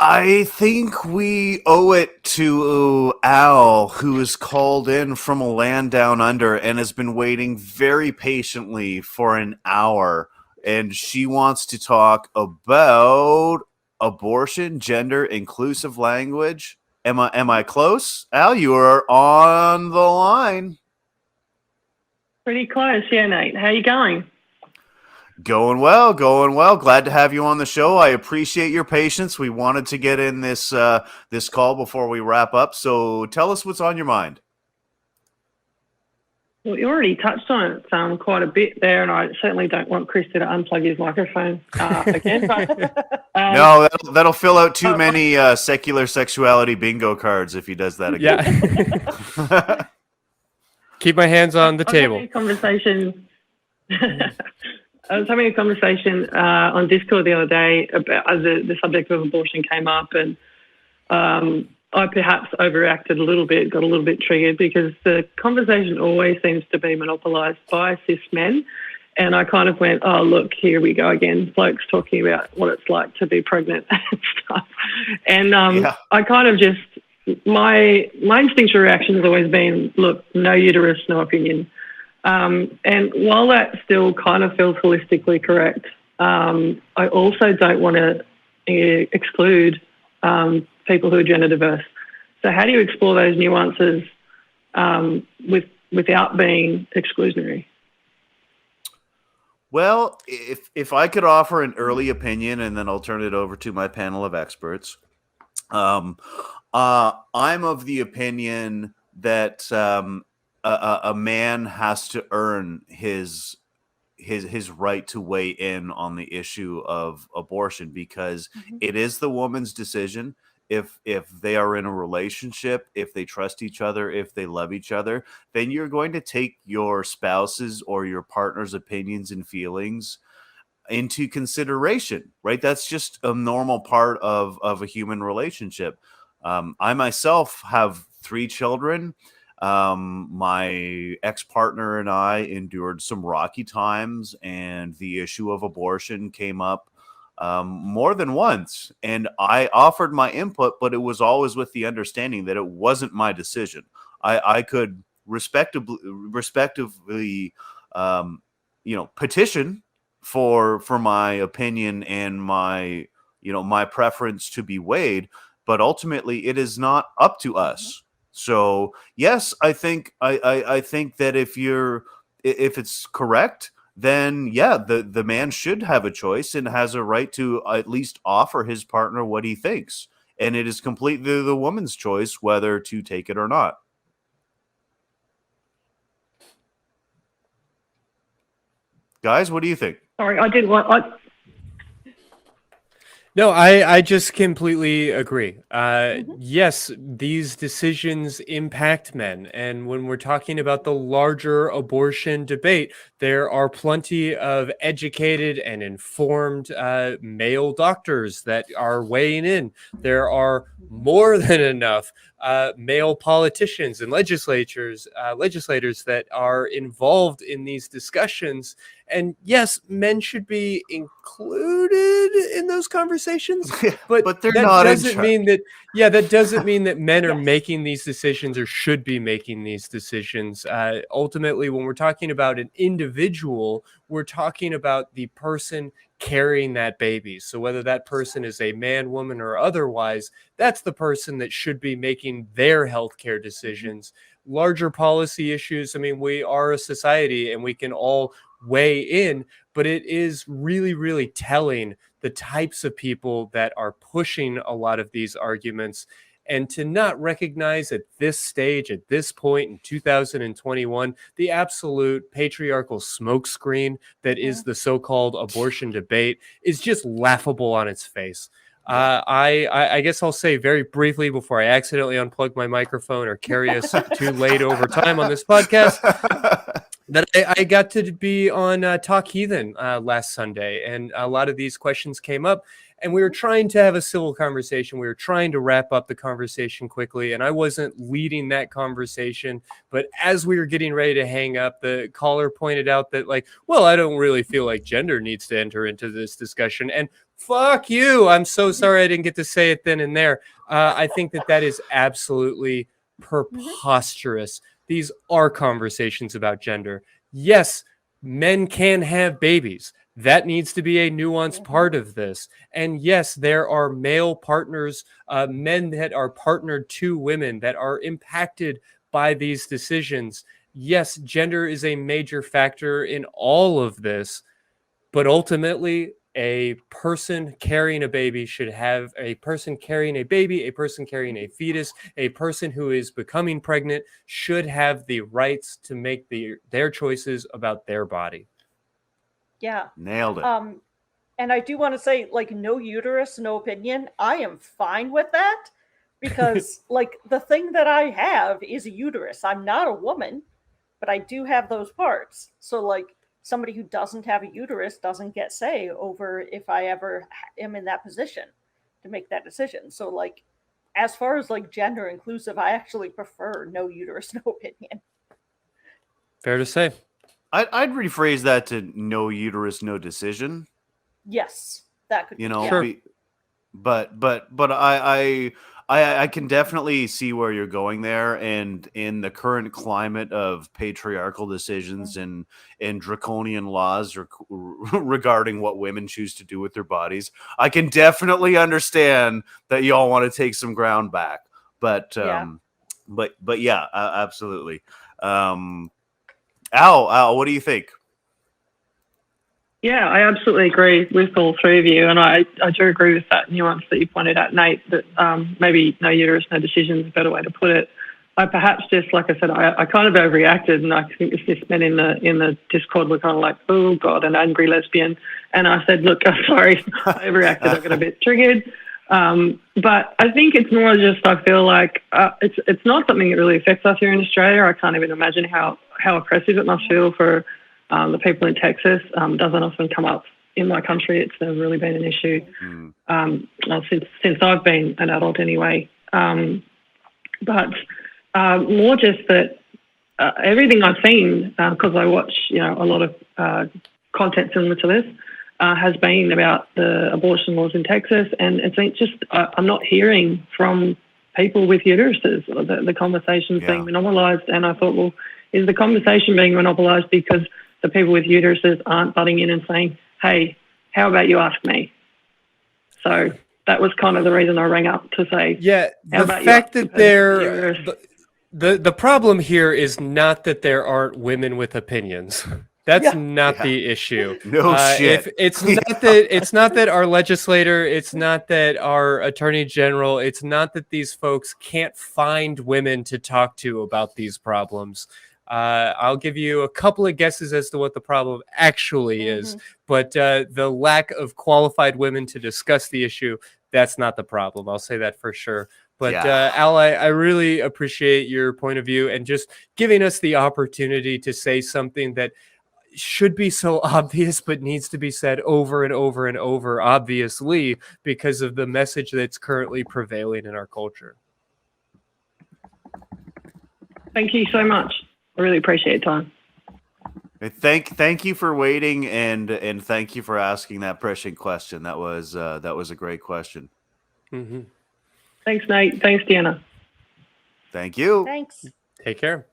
I think we owe it to Al, who is called in from a land down under and has been waiting very patiently for an hour. And she wants to talk about abortion, gender, inclusive language. Am I close? Al, you are on the line. Pretty close, yeah, Nate. How you going? Going well, going well. Glad to have you on the show. I appreciate your patience. We wanted to get in this this call before we wrap up. So tell us what's on your mind. Well, you already touched on it quite a bit there, and I certainly don't want Christy to unplug his microphone again. But, no, that'll fill out too many secular sexuality bingo cards if he does that again. Yeah. Keep my hands on the table. I was having a conversation on Discord the other day about the subject of abortion came up, and I perhaps overreacted a little bit, got a little bit triggered because the conversation always seems to be monopolised by cis men. And I kind of went, oh, look, here we go again, blokes talking about what it's like to be pregnant and stuff. And I kind of just, my instinctual reaction has always been, look, no uterus, no opinion. And while that still kind of feels holistically correct, I also don't want to exclude people who are gender diverse. So how do you explore those nuances without being exclusionary? Well, if I could offer an early opinion, and then I'll turn it over to my panel of experts. I'm of the opinion that a man has to earn his right to weigh in on the issue of abortion, because it is the woman's decision. If they are in a relationship, if they trust each other, if they love each other, then you're going to take your spouse's or your partner's opinions and feelings into consideration, right? That's just a normal part of a human relationship. I myself have 3 children. My ex-partner and I endured some rocky times, and the issue of abortion came up more than once, and I offered my input, but it was always with the understanding that it wasn't my decision. I could respectively, petition for my opinion and my preference to be weighed, but ultimately it is not up to us. So yes, I think that if it's correct, then yeah, the man should have a choice and has a right to at least offer his partner what he thinks. And it is completely the woman's choice whether to take it or not. Guys, what do you think? Sorry, I didn't want... No, I just completely agree. Yes, these decisions impact men. And when we're talking about the larger abortion debate, there are plenty of educated and informed male doctors that are weighing in. There are more than enough male politicians and legislators that are involved in these discussions. And yes, men should be included in those conversations, but they're that not. Doesn't mean that. Yeah, that doesn't mean that men are making these decisions or should be making these decisions. Ultimately, when we're talking about an individual, we're talking about the person carrying that baby. So whether that person is a man, woman, or otherwise, that's the person that should be making their healthcare decisions. Larger policy issues. I mean, we are a society, and we can all weigh in, but it is really, really telling the types of people that are pushing a lot of these arguments, and to not recognize at this stage, at this point in 2021, the absolute patriarchal smokescreen that is the so-called abortion debate is just laughable on its face. I guess I'll say very briefly before I accidentally unplug my microphone or carry us too late over time on this podcast, that I got to be on Talk Heathen last Sunday, and a lot of these questions came up, and we were trying to have a civil conversation. We were trying to wrap up the conversation quickly, and I wasn't leading that conversation, but as we were getting ready to hang up, the caller pointed out that, like, well, I don't really feel like gender needs to enter into this discussion, and fuck you. I'm so sorry I didn't get to say it then and there. I think that is absolutely preposterous. These are conversations about gender. Yes, men can have babies. That needs to be a nuanced part of this. And yes, there are male partners, men that are partnered to women that are impacted by these decisions. Yes, gender is a major factor in all of this, but ultimately, a person carrying a baby should have a person carrying a baby, a person carrying a fetus, a person who is becoming pregnant should have the rights to make their choices about their body. Yeah. Nailed it. And I do want to say, like, no uterus, no opinion. I am fine with that because, like, the thing that I have is a uterus. I'm not a woman, but I do have those parts. So, like, somebody who doesn't have a uterus doesn't get say over if I ever am in that position to make that decision. So, like, as far as, like, gender inclusive, I actually prefer no uterus, no opinion. Fair to say. I'd rephrase that to no uterus, no decision. Yes, that could You be. know, Sure. but I can definitely see where you're going there, and in the current climate of patriarchal decisions and draconian laws regarding what women choose to do with their bodies, I can definitely understand that y'all want to take some ground back. But yeah, absolutely. Al, what do you think? Yeah, I absolutely agree with all three of you. And I do agree with that nuance that you pointed out, Nate, that maybe no uterus, no decision is a better way to put it. I perhaps just, like I said, I kind of overreacted, and I think this men in the Discord were kind of like, oh, God, an angry lesbian. And I said, look, I'm sorry, I overreacted. I got a bit triggered. But I think it's more just, I feel like it's not something that really affects us here in Australia. I can't even imagine how oppressive it must feel for the people in Texas. Doesn't often come up in my country. It's never really been an issue since I've been an adult anyway. But more just that everything I've seen, because I watch a lot of content similar to this, has been about the abortion laws in Texas, and it's just I'm not hearing from people with uteruses. The conversation's being monopolised, and I thought, well, is the conversation being monopolised because the people with uteruses aren't butting in and saying, hey, how about you ask me? So that was kind of the reason I rang up to say, the fact that the problem here is not that there aren't women with opinions. That's not the issue. No shit. It's not that our legislator, it's not that our attorney general, it's not that these folks can't find women to talk to about these problems. I'll give you a couple of guesses as to what the problem actually is, but the lack of qualified women to discuss the issue, that's not the problem. I'll say that for sure. But Al, I really appreciate your point of view and just giving us the opportunity to say something that should be so obvious, but needs to be said over and over and over, obviously, because of the message that's currently prevailing in our culture. Thank you so much. I really appreciate your time. Thank you for waiting, and thank you for asking that pressing question. That was a great question. Thanks, Nate. Thanks, Dianna. Thank you. Thanks. Take care.